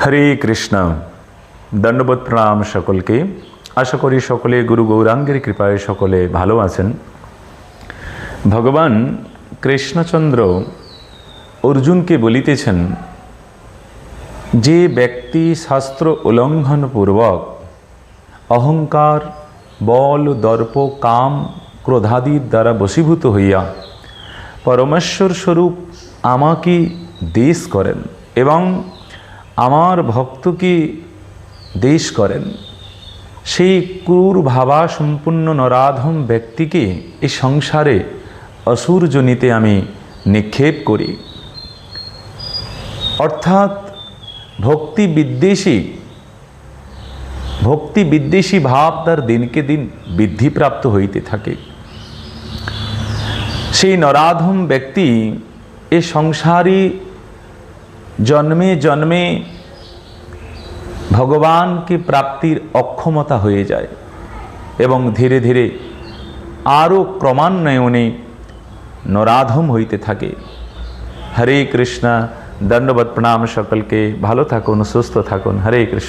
হরে কৃষ্ণ। দণ্ডবোধ প্রণাম সকলকে। আশা করি সকলে গুরু গৌরাঙ্গের কৃপায় সকলে ভালো আছেন। ভগবান কৃষ্ণচন্দ্র অর্জুনকে বলিতেছেন, যে ব্যক্তি শাস্ত্র উল্লঙ্ঘনপূর্বক অহংকার, বল, দর্প, কাম, ক্রোধাদির দ্বারা বশীভূত হইয়া পরমেশ্বর স্বরূপ আমাকে দেশ করেন এবং আমার ভক্তকে দেশ করেন, সেই ক্রূর ভাবা সম্পূর্ণ নরাধম ব্যক্তিকে এই সংসারে অসুরজনিতে আমি নিক্ষেপ করি। অর্থাৎ ভক্তি বিদ্বেষী ভাব তার দিনকে দিন বৃদ্ধিপ্রাপ্ত হইতে থাকে। সেই নরাধম ব্যক্তি এ সংসারী জন্মে জন্মে ভগবানকে প্রাপ্তির অক্ষমতা হয়ে যায় এবং ধীরে ধীরে আরও ক্রমান্বয়নে নরাধম হইতে থাকে। হরে কৃষ্ণ। দণ্ডবোধ প্রণাম সকলকে। ভালো থাকুন, সুস্থ থাকুন। হরে কৃষ্ণ।